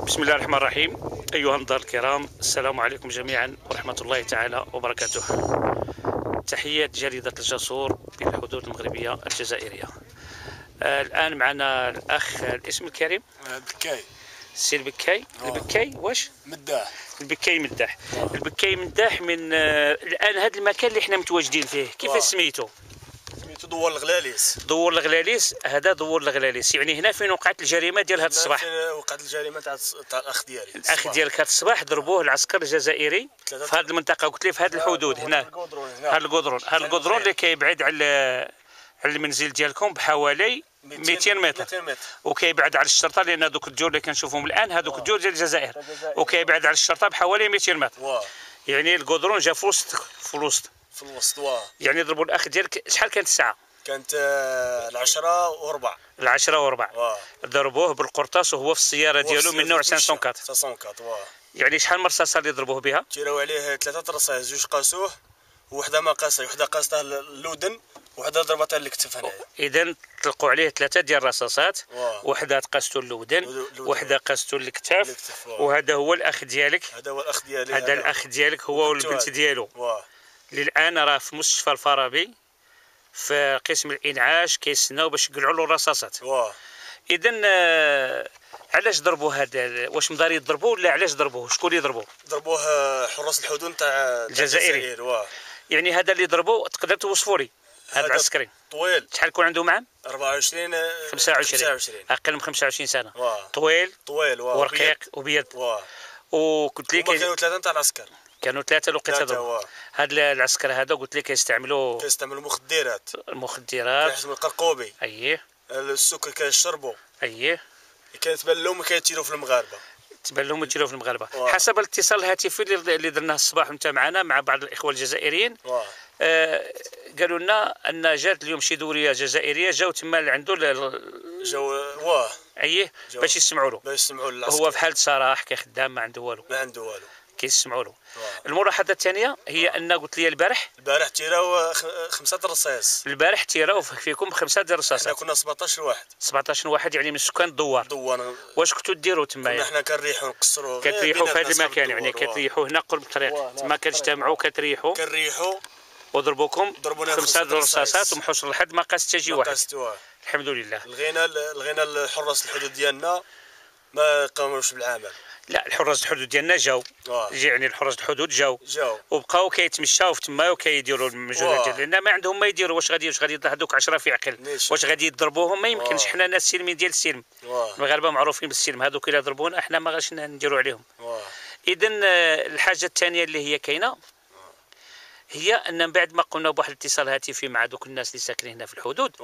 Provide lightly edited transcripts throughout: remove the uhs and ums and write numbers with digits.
بسم الله الرحمن الرحيم. أيها النظار الكرام، السلام عليكم جميعا ورحمة الله تعالى وبركاته. تحيات جريدة الجسور بالحدود المغربية الجزائرية. الآن معنا الأخ الاسم الكريم بكاي. سي البكاي. البكاي واش؟ مداح. البكاي مداح. البكاي مداح من الآن هذا المكان اللي احنا متواجدين فيه كيف سميتو؟ سميتو دوار الغلاليس. دوار الغلاليس. هذا دوار الغلاليس، يعني هنا فين وقعت الجريمة ديال هذا الصباح؟ وقعت الجريمة تاع الاخ ديالي. الاخ ديالك هذا الصباح ضربوه العسكر الجزائري في هذه المنطقة، قلت لي في هذه الحدود هنا. هذا القدرون اللي كيبعد على المنزل ديالكم بحوالي 200 متر، وكيبعد على الشرطه، لان هذوك الديور اللي كنشوفهم الان هذوك الديور ديال الجزائر، وكيبعد على الشرطه بحوالي 200 متر. يعني القدرون جا في الوسط. يعني ضربوا الاخ ديالك. شحال كانت الساعه؟ كانت 10:04. 10:04. ضربوه بالقرطاس وهو في السياره ديالو من نوع 504. يعني شحال من رصاصه اللي ضربوه بها؟ تيراو عليه 3 رصاص، جوج قاسوه وحده ما قاسه، وحده قاسته اللودن، وحده ضربتها للكتف هنايا. اذا طلقوا عليه 3 ديال الرصاصات، وحده قاسته اللودن، وحده قاسته الكتاف. وهذا هو الاخ ديالك. هذا الاخ ديالك هو والبنت ديالو. للان راه في مستشفى الفارابي في قسم الانعاش كيستناو باش يقلعوا له الرصاصات. اذا علاش ضربوا هذا؟ واش مداري يضربوه ولا علاش ضربوه؟ شكون اللي ضربوه؟ ضربوه حراس الحدود تاع الجزائري. يعني هذا اللي ضربوه تقدر توصفوا لي؟ هذا العسكري طويل. شحال يكون عنده معام؟ 24 25 اقل من 25 سنه. طويل ورقيق وبيض. وقلت لي كانوا 3 تاع العسكر. كانوا 3 لقيت ضربوا. هاد العسكر هذا قلت لي كيستعملوا مخدرات. كيحسبوا القرقوبي. اييه. السكر كيشربوا. اييه. كيتبان لهم كيتيروا في المغاربه. تبان لهم يتيروا في المغاربه. حسب الاتصال الهاتفي اللي درناه الصباح انت معنا مع بعض الاخوه الجزائريين، قالوا لنا ان جات اليوم شي دوريه جزائريه جاو تما عنده جاو اييه باش يسمعوا له. هو في حاله سراح كيخدام ما عنده والو. كيسمعوا له. الملاحظه الثانيه هي ان قلت لي البارح تيراو 5 رصاص. البارح تيراو فيكم 5 ديال الرصاصات. حنا كنا 17 واحد. 17 واحد يعني من سكان الدوار. واش كنتوا ديروا تما؟ كنا حنا كنريحوا نقصروا. كتريحوا في هذا المكان، يعني كتريحوا هنا قرب الطريق تما كتجتمعوا كتريحوا وضربوكم 5 الرصاصات ومحوش لحد ما قاس حتى شي واحد. الحمد لله. لغينا الحراس الحدود ديالنا ما قاموش بالعمل. لا، الحراس الحدود ديالنا جاو. يعني الحراس الحدود جاو وبقاو كيتمشاو في تما وكيديروا المجهودات لان ما عندهم ما يديروا. واش غادي هذوك 10 في عقل؟ واش غادي يضربوهم؟ ما يمكنش. حنا ناس سلميين ديال السلم. المغاربه معروفين بالسلم. هذوك الا ضربونا احنا ما غاش نديروا عليهم. اذا الحاجه الثانيه اللي هي كاينه هي ان من بعد ما قمنا بواحد الاتصال هاتفي مع دوك الناس اللي ساكنين هنا في الحدود،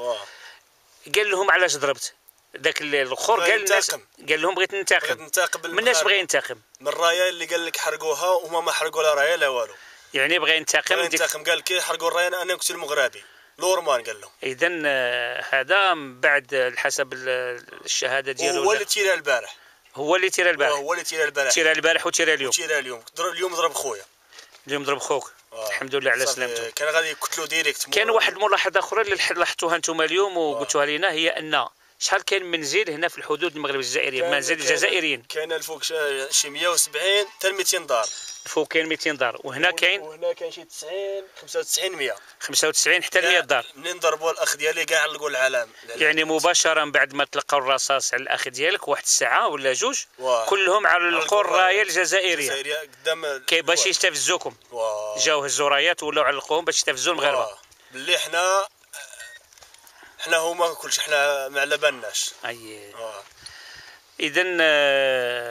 قال لهم علاش ضربت ذاك الاخر. قال الناس قال لهم بغيت ننتقم. من الناس بغى ينتقم من الرايه اللي قال لك حرقوها وهما ما حرقوا لا رايه لا والو. يعني بغى ينتقم. قال لك حرقوا الرايه انا كنت المغربي لورمان قال لهم. اذا هذا من بعد حسب الشهاده ديالو هو اللي تيرا البارح. هو اللي تيرا البارح وتيرا اليوم. اليوم ضرب خويا. اليوم ضرب خوك. الحمد لله على سلامته. كان غادي يقتلوا ديريكت. كان واحد الملاحظه اخرى اللي لاحظتوها انتم اليوم وقلتوها لنا، هي ان شحال كاين منزل هنا في الحدود المغرب الجزائريه، منازل الجزائريين كاين الفوق شي 170 حتى 200 دار. الفوق كاين 200 دار وهنا كاين شي 90 95 100 95 حتى 100 دار. منين ضربوا الاخ ديالي كاع علقوا العلام. يعني مباشره بعد ما تلقاو الرصاص على الاخ ديالك واحد الساعه ولا جوج كلهم علقوا الرايه الجزائريه قدام باش يستفزوكم. جاو هزوا رايات ولاو علقوهم باش يستفزوا المغاربه. باللي حنا هما كلشي حنا ما على بالناش. اذا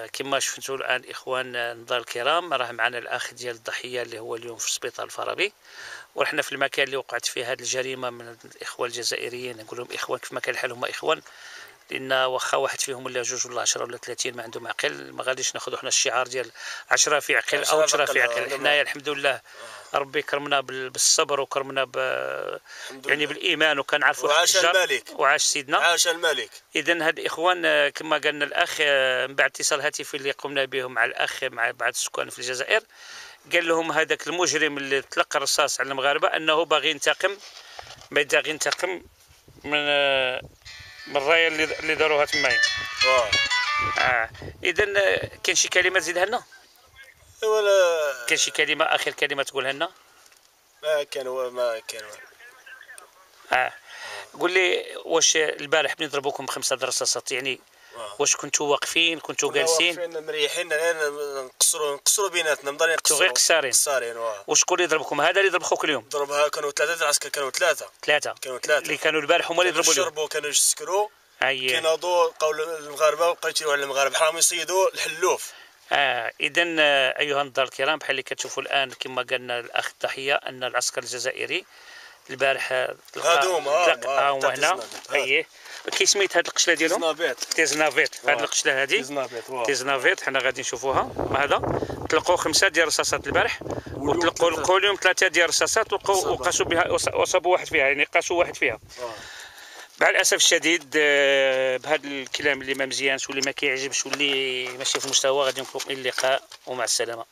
كما شفتوا الان اخوان النظار الكرام، راه معنا الاخ ديال الضحيه اللي هو اليوم في سبيطار الفارابي، ورحنا في المكان اللي وقعت فيه هذه الجريمه من الاخوه الجزائريين. نقول لهم اخوان كيف ما كان الحال هما اخوان، لان واخا واحد فيهم ولا جوج ولا 10 ولا 30 ما عندهم عقل، ما غاديش ناخذوا حنا الشعار ديال 10 في عقل او 10 في عقل. حنايا الحمد لله ربي كرمنا بالصبر وكرمنا يعني بالايمان وكنعرفوا وعاش الملك وعاش سيدنا عاش الملك. اذا هاد الاخوان كما قالنا الاخ من بعد اتصال هاتفي اللي قمنا به مع الاخ مع بعض السكان في الجزائر، قال لهم هذاك المجرم اللي تلقى الرصاص على المغاربه انه باغي ينتقم من الرايه اللي داروها تمايا. اذا كاين شي كلمه تزيدها لنا؟ ولا كاين شي كلمه، اخر كلمه تقولها لنا؟ ما كان قول لي، واش البارح بلي ضربوكم ب5 رصاصات يعني واش كنتوا واقفين، كنتوا جالسين؟ واقفين مريحين، نقصروا بيناتنا، مضانين غير قصارين. وشكون اللي ضربكم؟ هذا اللي ضرب خوك اليوم؟ ضربها كانوا 3 العسكر، كانوا ثلاثه اللي كانوا البارح هما اللي ضربوا اليوم. شربوا، كانوا يسكروا، كيناضوا، بقاو المغاربه وبقاو يتيروا على المغاربه، حرام يصيدوا الحلوف. اذا ايها النظار الكرام، بحال اللي كتشوفوا الان كما قالنا الاخ الضحيه ان العسكر الجزائري البارح هما هنا. كي سميت هاد القشله ديالهم؟ تيزنافيت. هاد القشله هادي تيزنافيت، حنا غادي نشوفوها. هذا طلقوا 5 ديال الرصاصات البارح، وطلقوا اليوم 3 ديال الرصاصات، وقاسوا بها، وصابوا واحد فيها، يعني قاسوا واحد فيها. مع الاسف الشديد بهذا الكلام اللي ما مزيانش واللي ما كيعجبش واللي ماشي في المستوى، غادي نقول الى اللقاء ومع السلامه.